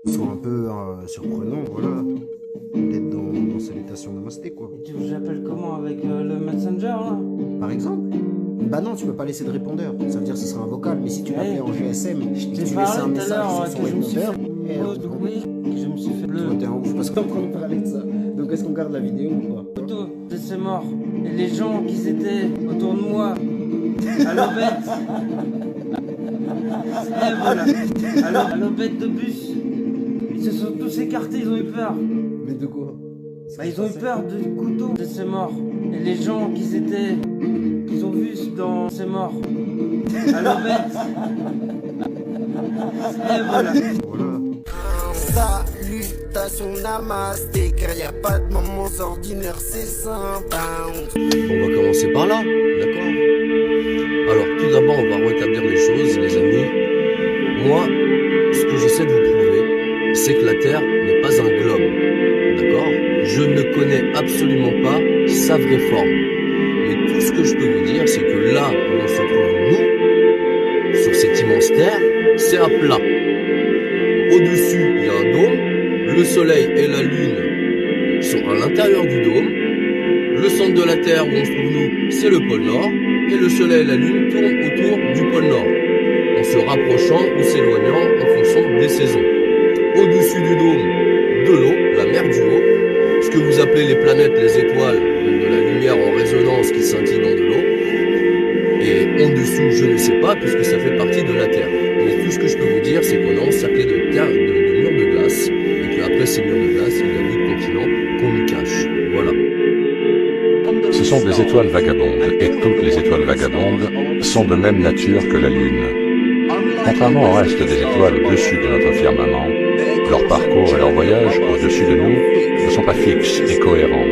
Sont un peu surprenants, voilà, d'être dans salutation namasté, quoi. Et tu veux que j'appelle comment avec le Messenger là? Par exemple. Bah non, tu peux pas laisser de répondeur, ça veut dire que ce sera un vocal, mais si tu l'appelais en GSM et que tu J'ai laissais parlé un tout à message l'heure sur son que je me suis répondeur, fait que je me suis fait bleu. toi t'es un ouf parce qu'on est en train de parler de ça. Donc est-ce qu'on garde la vidéo ou pas? Photo, c'est mort. Et les gens qui étaient autour de moi, à l'obète. Et voilà. Alors, à l'obète de bus, ils se sont tous écartés, ils ont eu peur. Mais de quoi? Bah, ils ont eu peur du couteau, c'est mort. Et les gens qu'ils ont vu dans C'est mort. À l'obète. Et voilà. Voilà. Salutations namasté, car y a pas de moments ordinaires, c'est sympa. On va commencer par là, d'accord? Alors, tout d'abord, on va rétablir les choses, les amis. Moi, ce que j'essaie de vous prouver, c'est que la Terre n'est pas un globe, d'accord? Je ne connais absolument pas sa vraie forme. Mais tout ce que je peux vous dire, c'est que là où on se trouve, nous, sur cette immense Terre, c'est un plat. Au-dessus, il y a un dôme. Le Soleil et la Lune sont à l'intérieur du dôme. Le centre de la Terre où on se trouve nous, c'est le pôle Nord. Et le Soleil et la Lune tournent autour du pôle Nord, en se rapprochant ou s'éloignant en fonction des saisons. Au-dessus du dôme, de l'eau, la mer du haut, ce que vous appelez les planètes, les étoiles, donc de la lumière en résonance qui scintille dans de l'eau. Et en dessous, je ne sais pas, puisque ça fait partie de la Terre. Mais tout ce que je peux vous dire, c'est qu'on est encerclé de murs de glace, et qu'après ces murs de glace, il y a d'autres continents qu'on nous cache. Voilà. Ce sont des étoiles vagabondes, et toutes les étoiles vagabondes sont de même nature que la Lune. Contrairement au reste des étoiles au-dessus de notre firmament, leur parcours et leur voyage au-dessus de nous ne sont pas fixes et cohérents.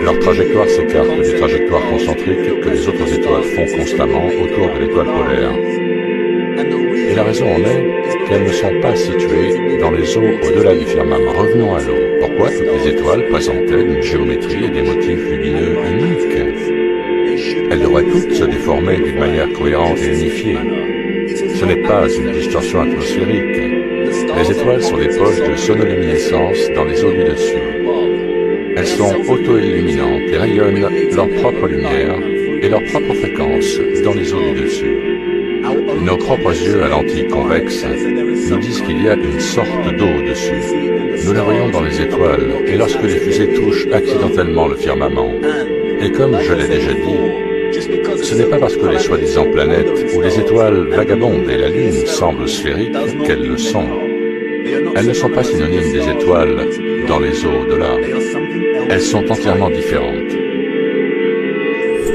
Leur trajectoire s'écarte des trajectoires concentriques que les autres étoiles font constamment autour de l'étoile polaire. Et la raison en est qu'elles ne sont pas situées dans les eaux au-delà du firmament. Revenons à l'eau. Pourquoi toutes les étoiles présentaient une géométrie et des motifs lumineux uniques? Elles devraient toutes se déformer d'une manière cohérente et unifiée. Ce n'est pas une distorsion atmosphérique. Les étoiles sont des poches de sonoluminescence dans les eaux du dessus. Elles sont auto-illuminantes et rayonnent leur propre lumière et leur propre fréquence dans les eaux du dessus. Nos propres yeux à lentille convexe nous disent qu'il y a une sorte d'eau au-dessus. Nous la voyons dans les étoiles et lorsque les fusées touchent accidentellement le firmament. Et comme je l'ai déjà dit, ce n'est pas parce que les soi-disant planètes ou les étoiles vagabondes et la Lune semblent sphériques qu'elles le sont. Elles ne sont pas synonymes des étoiles dans les eaux au-delà. Elles sont entièrement différentes.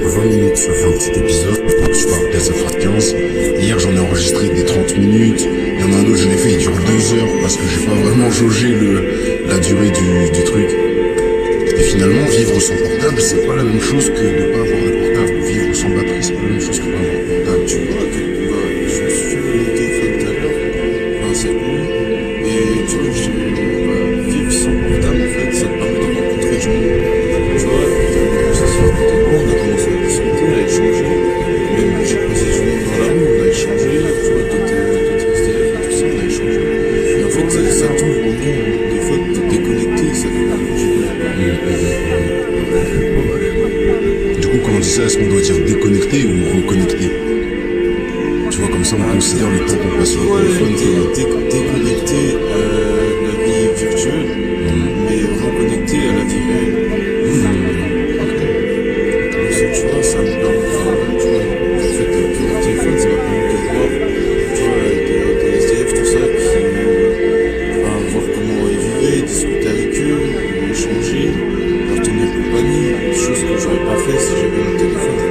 20 minutes, ça fait un petit épisode. Je parle de ça fait 15. Hier, j'en ai enregistré des 30 minutes. Il y en a un autre, je l'ai fait, il dure 2 heures parce que j'ai pas vraiment jaugé la durée du truc. Et finalement, vivre sans portable, c'est pas la même chose que de pas avoir de portable. Vivre sans batterie, c'est pas la même chose que pas avoir de portable. Tu vois, je suis sur le téléphone tout à l'heure. Enfin, c'est cool. Et tu vois, vivre sans portable, en fait, ça te permet de rencontrer du monde. Tu vois, ça se fait à côté de moi, on a commencé à discuter, à échanger. Même j'ai passé du monde dans la rue, on a échangé. Tu vois, d'autres SDF et tout ça, on a échangé. Et en fait, ça t'ouvre au monde. Des fois, de te déconnecter, ça fait vraiment du bien. Du coup, quand on dit ça, est-ce qu'on doit dire déconnecter ou reconnecter? Tu vois, comme ça, on considère le temps qu'on passe sur le téléphone. Déconnecter la vie virtuelle, mais reconnecter à la vie réelle. Tu vois, ça me permet vraiment, tu vois, en fait, pour le téléphone, ça m'a permis de voir, tu vois, des SDF, tout ça, voir comment ils vivaient, discuter avec eux, échanger, leur tenir compagnie, chose que j'aurais pas fait si j'avais mon téléphone.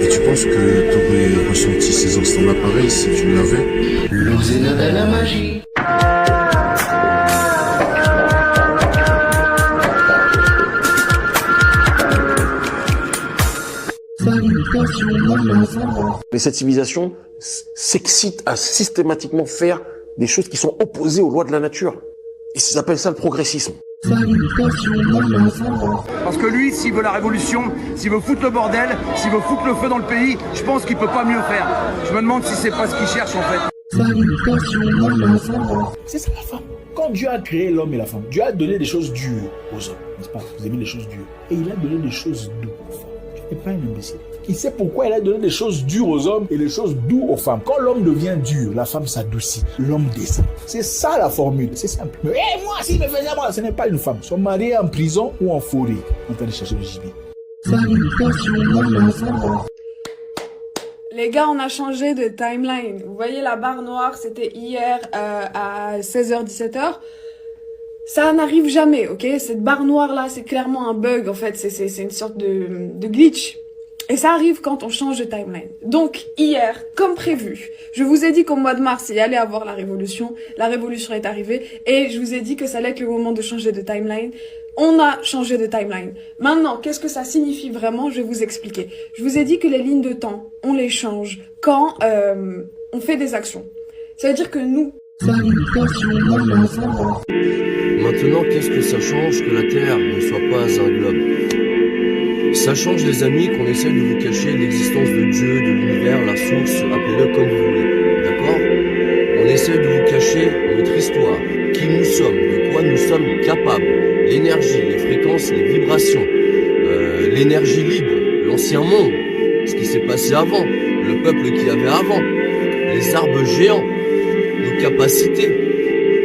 Et tu penses que tu aurais ressenti ces instants-là pareil si tu l'avais? L'usine de la magie. Mais cette civilisation s'excite à systématiquement faire des choses qui sont opposées aux lois de la nature. Et ils appellent ça le progressisme. Parce que lui, s'il veut la révolution, s'il veut foutre le bordel, s'il veut foutre le feu dans le pays, je pense qu'il peut pas mieux faire. Je me demande si c'est pas ce qu'il cherche en fait. C'est ça la femme. Quand Dieu a créé l'homme et la femme, Dieu a donné des choses dures aux hommes, n'est-ce pas? Vous aimez les choses dures. Et il a donné des choses douces aux femmes. Dieu n'est pas un imbécile. Il sait pourquoi il a donné des choses dures aux hommes et des choses douces aux femmes. Quand l'homme devient dur, la femme s'adoucit, l'homme descend. C'est ça la formule, c'est simple. Mais moi, s'il me faisait moi, ce n'est pas une femme. Son mari est en prison ou en forêt, en train de chercher le gibier. Les gars, on a changé de timeline. Vous voyez la barre noire, c'était hier à 16h, 17h. Ça n'arrive jamais, ok? Cette barre noire là, c'est clairement un bug en fait, c'est une sorte de glitch. Et ça arrive quand on change de timeline. Donc hier, comme prévu, je vous ai dit qu'au mois de mars, il allait avoir la révolution. La révolution est arrivée et je vous ai dit que ça allait être le moment de changer de timeline. On a changé de timeline. Maintenant, qu'est-ce que ça signifie vraiment? Je vais vous expliquer. Je vous ai dit que les lignes de temps, on les change quand on fait des actions. Ça veut dire que nous... Maintenant, qu'est-ce que ça change que la Terre ne soit pas un globe? Ça change, les amis, qu'on essaie de vous cacher l'existence de Dieu, de l'univers, la source, appelez-le comme vous voulez. D'accord? On essaie de vous cacher notre histoire, qui nous sommes, de quoi nous sommes capables, l'énergie, les fréquences, les vibrations, l'énergie libre, l'ancien monde, ce qui s'est passé avant, le peuple qu'il y avait avant, les arbres géants, nos capacités.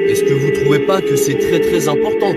Est-ce que vous trouvez pas que c'est très très important?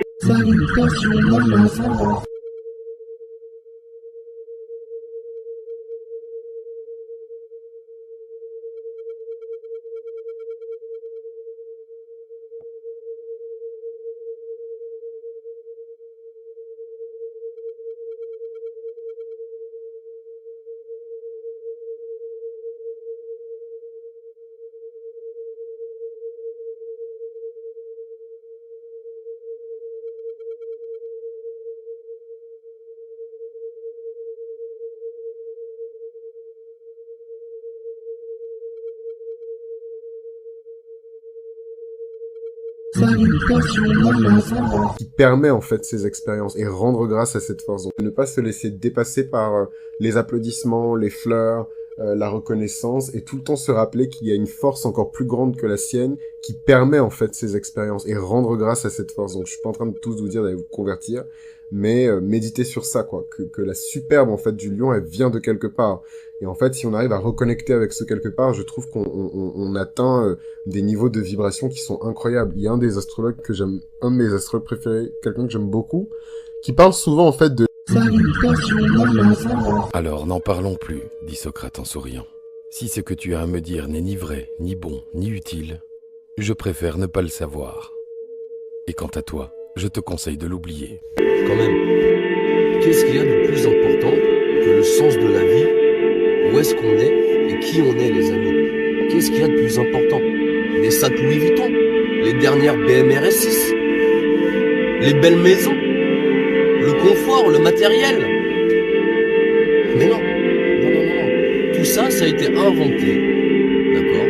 Qui permet en fait ces expériences et rendre grâce à cette force. Donc ne pas se laisser dépasser par les applaudissements, les fleurs, la reconnaissance et tout le temps se rappeler qu'il y a une force encore plus grande que la sienne qui permet en fait ces expériences et rendre grâce à cette force. Donc je suis pas en train de tous vous dire d'aller vous convertir, mais méditez sur ça quoi, que la superbe en fait du lion elle vient de quelque part. Et en fait, si on arrive à reconnecter avec ce quelque part, je trouve qu'on atteint des niveaux de vibration qui sont incroyables. Il y a un des astrologues que j'aime, un de mes astrologues préférés, quelqu'un que j'aime beaucoup, qui parle souvent en fait de... Alors n'en parlons plus, dit Socrate en souriant. Si ce que tu as à me dire n'est ni vrai, ni bon, ni utile, je préfère ne pas le savoir. Et quant à toi, je te conseille de l'oublier. Quand même, qu'est-ce qu'il y a de plus important que le sens de la vie? Où est-ce qu'on est et qui on est, les amis? Qu'est-ce qu'il y a de plus important? Des sacs Louis Vuitton, les dernières BMW R6, les belles maisons, le confort, le matériel. Mais non. Tout ça, ça a été inventé, d'accord,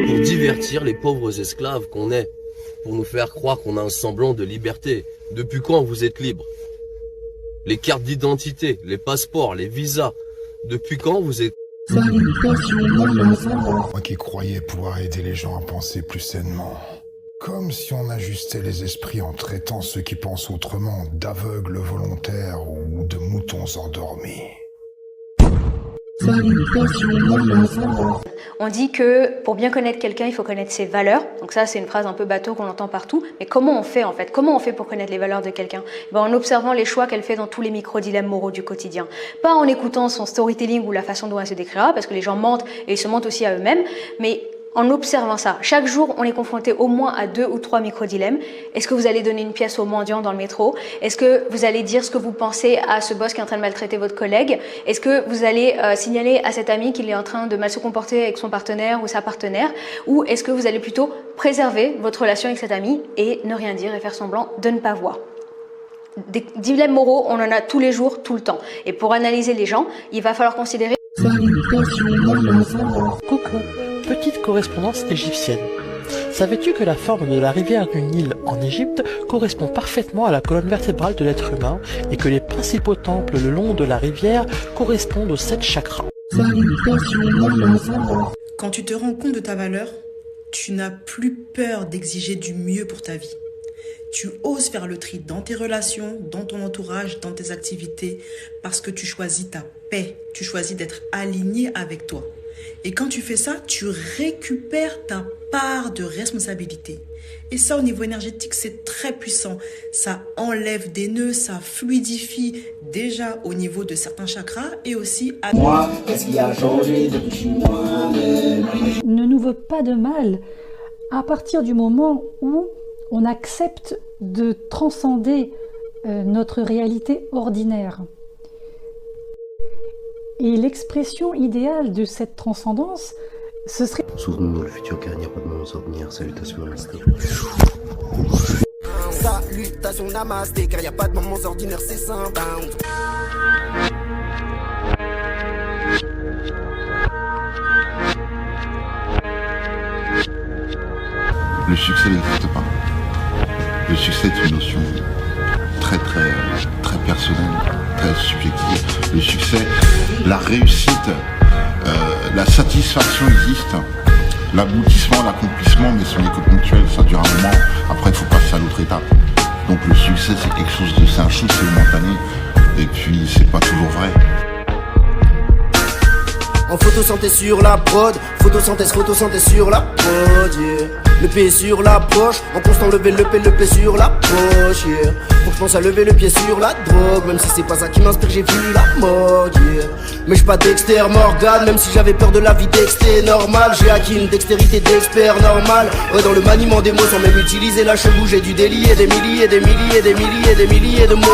pour divertir les pauvres esclaves qu'on est, pour nous faire croire qu'on a un semblant de liberté. Depuis quand vous êtes libre? Les cartes d'identité, les passeports, les visas. Depuis quand vous êtes... Moi qui croyais pouvoir aider les gens à penser plus sainement. Comme si on ajustait les esprits en traitant ceux qui pensent autrement d'aveugles volontaires ou de moutons endormis. On dit que pour bien connaître quelqu'un, il faut connaître ses valeurs. Donc ça, c'est une phrase un peu bateau qu'on entend partout. Mais comment on fait en fait? Comment on fait pour connaître les valeurs de quelqu'un? En observant les choix qu'elle fait dans tous les micro-dilemmes moraux du quotidien. Pas en écoutant son storytelling ou la façon dont elle se décrira, parce que les gens mentent et ils se mentent aussi à eux-mêmes, mais en observant ça. Chaque jour, on est confronté au moins à 2 ou 3 micro-dilemmes. Est-ce que vous allez donner une pièce au mendiant dans le métro? Est-ce que vous allez dire ce que vous pensez à ce boss qui est en train de maltraiter votre collègue? Est-ce que vous allez signaler à cet ami qu'il est en train de mal se comporter avec son partenaire ou sa partenaire? Ou est-ce que vous allez plutôt préserver votre relation avec cet ami et ne rien dire et faire semblant de ne pas voir? Des dilemmes moraux, on en a tous les jours, tout le temps. Et pour analyser les gens, il va falloir considérer... Coucou, petite correspondance égyptienne. Savais-tu que la forme de la rivière du Nil en Égypte correspond parfaitement à la colonne vertébrale de l'être humain et que les principaux temples le long de la rivière correspondent aux 7 chakras? Quand tu te rends compte de ta valeur, Tu n'as plus peur d'exiger du mieux pour ta vie. Tu oses faire le tri dans tes relations, dans ton entourage, dans tes activités, parce que tu choisis ta paix. Tu choisis d'être aligné avec toi. Et quand tu fais ça, tu récupères ta part de responsabilité. Et ça, au niveau énergétique, c'est très puissant. Ça enlève des nœuds, ça fluidifie déjà au niveau de certains chakras et aussi à... Moi, qu'est-ce qui a changé depuis moi-même? Ne nous veut pas de mal à partir du moment où on accepte de transcender notre réalité ordinaire. Et l'expression idéale de cette transcendance, ce serait... Souvenons-nous le futur car il n'y a pas de moment sans venir. Salutations namasté. Salutations namasté car il n'y a pas de moments ordinaires, c'est simple. Le succès n'existe pas. Le succès est une notion très personnelle, très subjective. Le succès, la réussite, la satisfaction existe. L'aboutissement, l'accomplissement, mais ce n'est que ponctuel, ça dure un moment. Après, il faut passer à l'autre étape. Donc le succès, c'est quelque chose de... C'est un chose, c'est momentané. Et puis, c'est pas toujours vrai. En photosynthèse sur la prod, photosynthèse sur la prod, yeah. Le pied sur la poche, en constant lever le pied sur la poche, yeah. Faut que je pense à lever le pied sur la drogue, même si c'est pas ça qui m'inspire, j'ai vu la mode, yeah. Mais j'suis pas Dexter Morgan, même si j'avais peur de la vie Dexter normal. J'ai acquis une dextérité d'expert normal. Ouais, dans le maniement des mots, sans même utiliser la cheveux, j'ai dû délier des milliers de mots.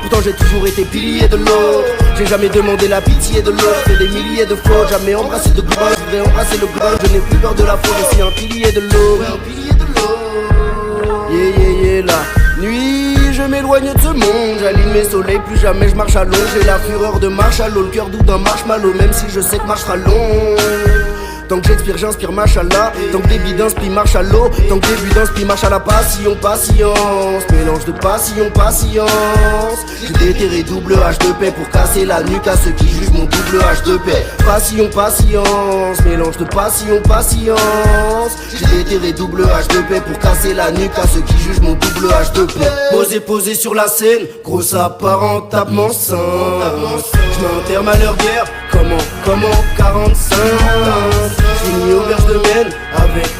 Pourtant j'ai toujours été pilier de l'autre. J'ai jamais demandé la pitié de l'autre. Fait des milliers de fautes, jamais embrassé de gloire. Je voudrais embrasser le gloire, je n'ai plus peur de la faute. Je suis un pilier de l'eau. Yeah, la nuit, je m'éloigne de ce monde. J'aligne mes soleils, plus jamais je marche à l'eau. J'ai la fureur de marche à l'eau, le cœur doux d'un marshmallow. Même si je sais que marche sera long. Tant que j'expire, j'inspire, machallah. Tant que débit d'inspi, marche à l'eau. Tant que début d'inspi, marche à la passion, patience. Mélange de passion, patience. J'ai déterré double H de paix pour casser la nuque à ceux qui jugent mon double H de paix. Passion, patience. Mélange de passion, patience. J'ai déterré double H de paix pour casser la nuque à ceux qui jugent mon double H de paix. Posé sur la scène, grosse apparentablement sain. Je mets un terme à leur guerre, comment 45. Fini auberge de Maine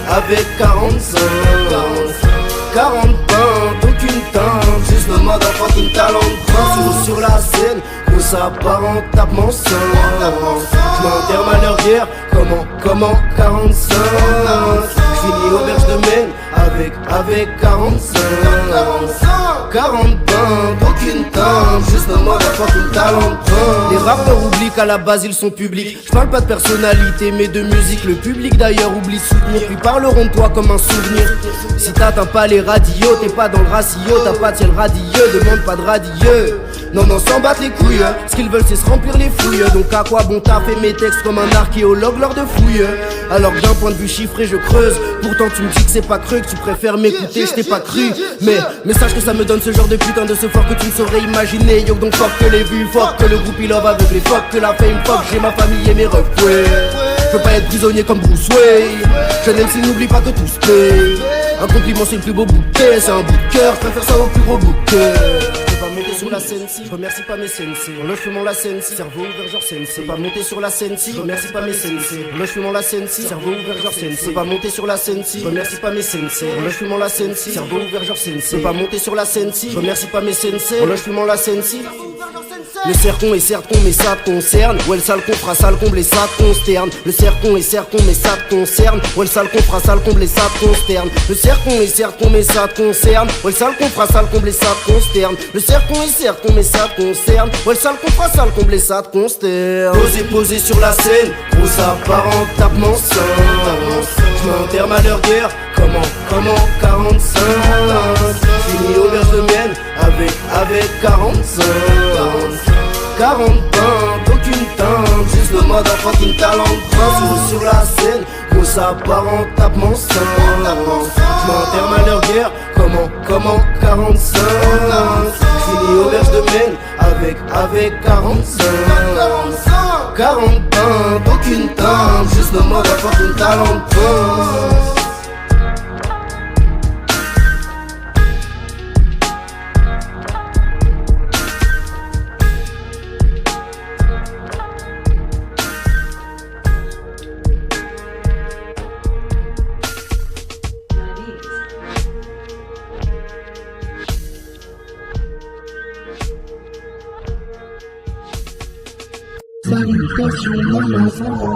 avec 45 40 pintes, aucune teinte, juste le mode fucking talent de prince. Sur la scène, grosse apparentablement sain. Je mets un terme à leur guerre, comment 45. Fini auberge de Maine avec 45 40 pintes, aucune teinte, juste le mode fucking talent de prince. Les rappeurs oublient qu'à la base ils sont publics. Je parle pas de personnalité mais de musique. Le public d'ailleurs oublie de soutenir, puis parleront de toi comme un souvenir. Si t'atteins pas les radios, t'es pas dans le ratio. T'as pas de ciel radieux, demande pas de radieux. Non, s'en battent les couilles. Ce qu'ils veulent c'est se remplir les fouilles. Donc à quoi bon taffer mes textes comme un archéologue lors de fouilles. Alors que d'un point de vue chiffré je creuse. Pourtant tu me dis que c'est pas creux, que tu préfères m'écouter, je t'ai pas cru. Mais sache que ça me donne ce genre de putain de ce fort que tu ne saurais imaginer. Yo donc fuck que les vues, fuck que le groupe il love avec les fuck que la fame, fuck j'ai ma famille et mes refs, ouais. Je veux pas être prisonnier comme Bruce Wayne. Je n'aime s'il n'oublie pas que tout se paye. Un compliment c'est le plus beau bouquet, c'est un bout de cœur, je préfère ça au plus gros bouquet. Je peux pas monter sur la scène si je remercie pas mes sensei. En fumant la scène si cerveau ouvert genre sensei. Je peux pas monter sur la scène si je remercie pas mes sensei. En fumant la scène si cerveau ouvert genre sensei. Je peux pas monter sur la scène si je remercie pas mes sensei. En fumant la scène si cerveau ouvert genre sensei. Je peux pas monter sur la scène si je remercie pas mes sensei. En fumant la scène si le cercon est certes con mais ça te concerne. Ouais le sale con fera sale comble et ça te consterne. Le cercon est certes con mais ça te concerne. Ouais le sale con fera sale comble et ça te consterne. Le cercon est certes con mais ça te concerne. Ouais le sale con fera sale comble et ça te consterne. Le cercon est certes con mais ça te concerne. Ouais le sale con fera sale comble et ça te consterne. Posé sur la scène, grosse apparentablement sain. Je mets un terme à leur guerre, comment 45. Fini auberge de Maine avec 45 40 pintes, aucune teinte, juste le mode fucking talent de prince. Sur la scène, grosse apparentablement sain. Je mets un terme à leur guerre, comment 45. Fini auberge de Maine avec 45 40 pintes, aucune teinte, juste le mode fucking talent de prince. Salutations, maman, ça va.